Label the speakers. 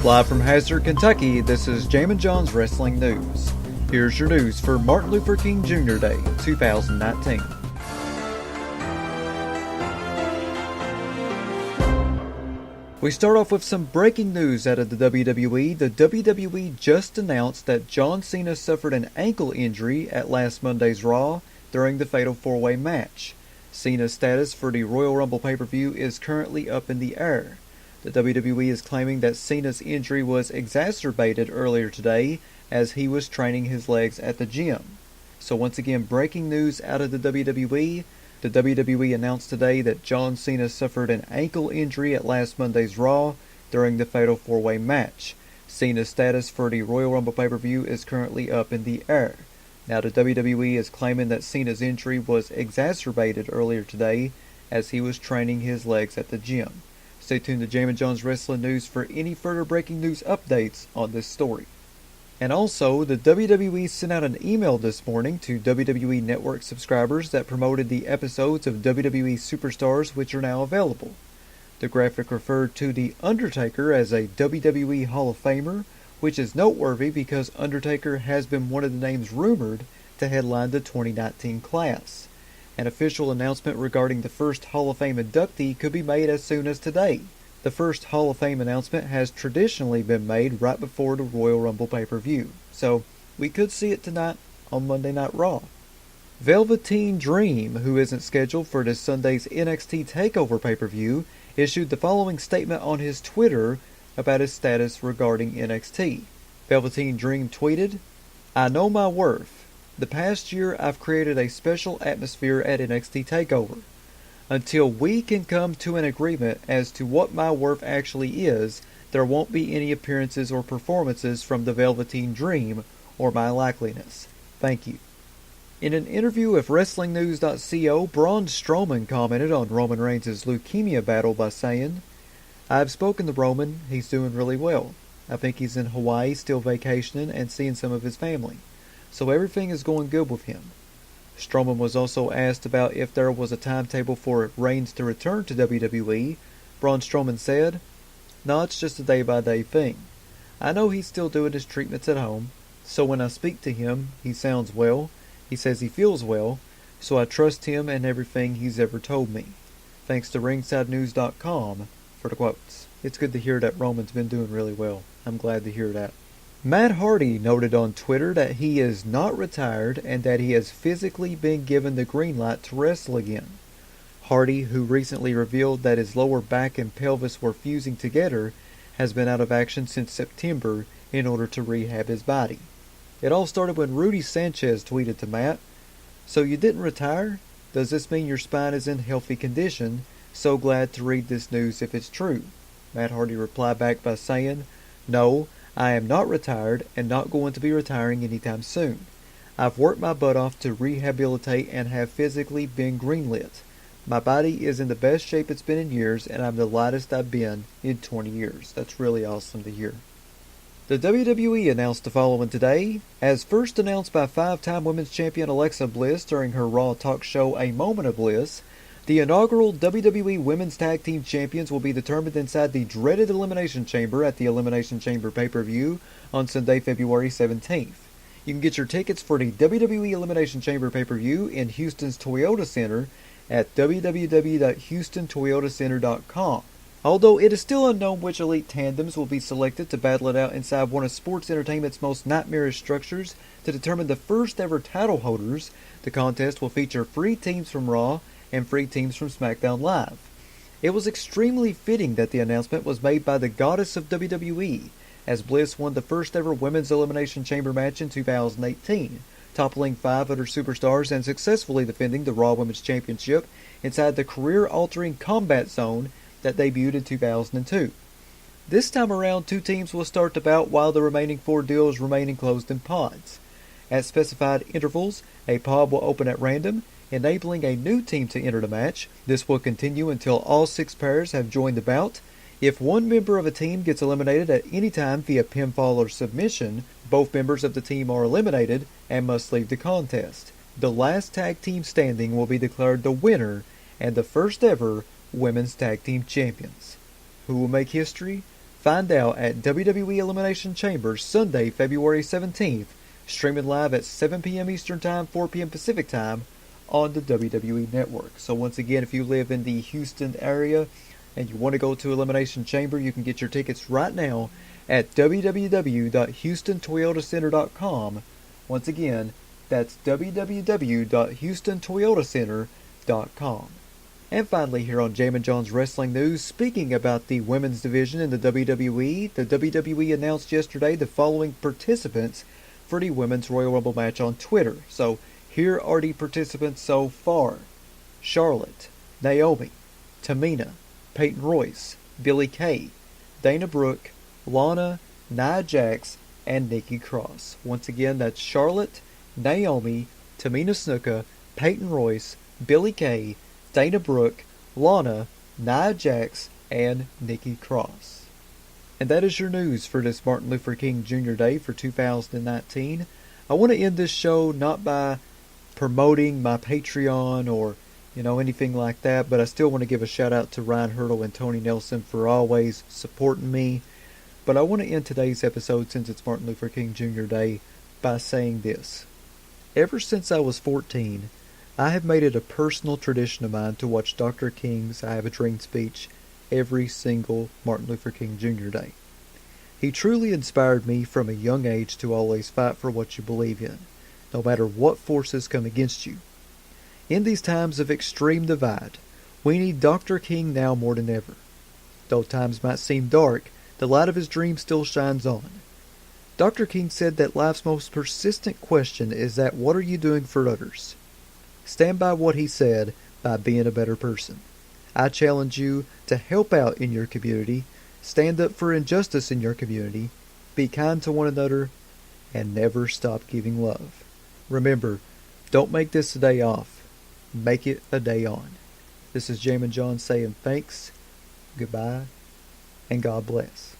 Speaker 1: Live from Hazard, Kentucky, this is Jammin John's Wrestling News. Here's your news for Martin Luther King Jr. Day, 2019. We start off with some breaking news out of the WWE. The WWE just announced that John Cena suffered an ankle injury at last Monday's Raw during the Fatal 4-Way match. Cena's status for the Royal Rumble pay-per-view is currently up in the air. The WWE is claiming that Cena's injury was exacerbated earlier today as he was training his legs at the gym. So once again, breaking news out of the WWE. The WWE announced today that John Cena suffered an ankle injury at last Monday's Raw during the Fatal 4-Way match. Cena's status for the Royal Rumble pay-per-view is currently up in the air. Now the WWE is claiming that Cena's injury was exacerbated earlier today as he was training his legs at the gym. Stay tuned to Jammin John's Wrestling News for any further breaking news updates on this story. And also, the WWE sent out an email this morning to WWE Network subscribers that promoted the episodes of WWE Superstars which are now available. The graphic referred to The Undertaker as a WWE Hall of Famer, which is noteworthy because Undertaker has been one of the names rumored to headline the 2019 class. An official announcement regarding the first Hall of Fame inductee could be made as soon as today. The first Hall of Fame announcement has traditionally been made right before the Royal Rumble pay-per-view, so we could see it tonight on Monday Night Raw. Velveteen Dream, who isn't scheduled for this Sunday's NXT TakeOver pay-per-view, issued the following statement on his Twitter about his status regarding NXT. Velveteen Dream tweeted, "I know my worth. The past year I've created a special atmosphere at NXT TakeOver. Until we can come to an agreement as to what my worth actually is, there won't be any appearances or performances from the Velveteen Dream or my likeliness. Thank you." In an interview with WrestlingNews.co, Braun Strowman commented on Roman Reigns' leukemia battle by saying, "I've spoken to Roman. He's doing really well. I think he's in Hawaii still vacationing and seeing some of his family. So everything is going good with him." Strowman was also asked about if there was a timetable for Reigns to return to WWE. Braun Strowman said, "No, it's just a day-by-day thing. I know he's still doing his treatments at home, so when I speak to him, he sounds well. He says he feels well, so I trust him and everything he's ever told me." Thanks to RingsideNews.com for the quotes. It's good to hear that Roman's been doing really well. I'm glad to hear that. Matt Hardy noted on Twitter that he is not retired and that he has physically been given the green light to wrestle again. Hardy, who recently revealed that his lower back and pelvis were fusing together, has been out of action since September in order to rehab his body. It all started when Rudy Sanchez tweeted to Matt, "So you didn't retire? Does this mean your spine is in healthy condition? So glad to read this news if it's true." Matt Hardy replied back by saying, "No, I am not retired and not going to be retiring anytime soon. I've worked my butt off to rehabilitate and have physically been greenlit. My body is in the best shape it's been in years, and I'm the lightest I've been in 20 years. That's really awesome to hear." The WWE announced the following today. As first announced by five-time Women's Champion Alexa Bliss during her Raw talk show A Moment of Bliss, the inaugural WWE Women's Tag Team Champions will be determined inside the dreaded Elimination Chamber at the Elimination Chamber pay-per-view on Sunday, February 17th. You can get your tickets for the WWE Elimination Chamber pay-per-view in Houston's Toyota Center at www.houstontoyotacenter.com. Although it is still unknown which elite tandems will be selected to battle it out inside one of sports entertainment's most nightmarish structures to determine the first ever title holders, the contest will feature free teams from Raw and free teams from SmackDown Live. It was extremely fitting that the announcement was made by the goddess of WWE, as Bliss won the first ever Women's Elimination Chamber match in 2018, toppling 5 other superstars and successfully defending the Raw Women's Championship inside the career-altering Combat Zone that debuted in 2002. This time around, 2 teams will start the bout while the remaining 4 deals remain enclosed in pods. At specified intervals, a pod will open at random, enabling a new team to enter the match. This will continue until all 6 pairs have joined the bout. If one member of a team gets eliminated at any time via pinfall or submission, both members of the team are eliminated and must leave the contest. The last tag team standing will be declared the winner and the first ever Women's Tag Team Champions. Who will make history? Find out at WWE Elimination Chamber Sunday, February 17th, streaming live at 7 p.m. Eastern Time, 4 p.m. Pacific Time on the WWE Network. So once again, if you live in the Houston area and you want to go to Elimination Chamber, you can get your tickets right now at www.houstontoyotacenter.com. Once again, that's www.houstontoyotacenter.com. And finally, here on Jammin John's Wrestling News, speaking about the women's division in the WWE announced yesterday the following participants for the Women's Royal Rumble match on Twitter. So, here are the participants so far: Charlotte, Naomi, Tamina, Peyton Royce, Billie Kay, Dana Brooke, Lana, Nia Jax, and Nikki Cross. Once again, that's Charlotte, Naomi, Tamina Snuka, Peyton Royce, Billie Kay, Dana Brooke, Lana, Nia Jax, and Nikki Cross. And that is your news for this Martin Luther King Jr. Day for 2019. I want to end this show not by promoting my Patreon or anything like that, but I still want to give a shout out to Ryan Hurdle and Tony Nelson for always supporting me. But I want to end today's episode, since it's Martin Luther King Jr. Day, by saying this. Ever since I was 14, I have made it a personal tradition of mine to watch Dr. King's I Have a Dream speech every single Martin Luther King Jr. Day. He truly inspired me from a young age to always fight for what you believe in, no matter what forces come against you. In these times of extreme divide, we need Dr. King now more than ever. Though times might seem dark, the light of his dream still shines on. Dr. King said that life's most persistent question is that, what are you doing for others? Stand by what he said by being a better person. I challenge you to help out in your community, stand up for injustice in your community, be kind to one another, and never stop giving love. Remember, don't make this a day off. Make it a day on. This is Jammin John saying thanks, goodbye, and God bless.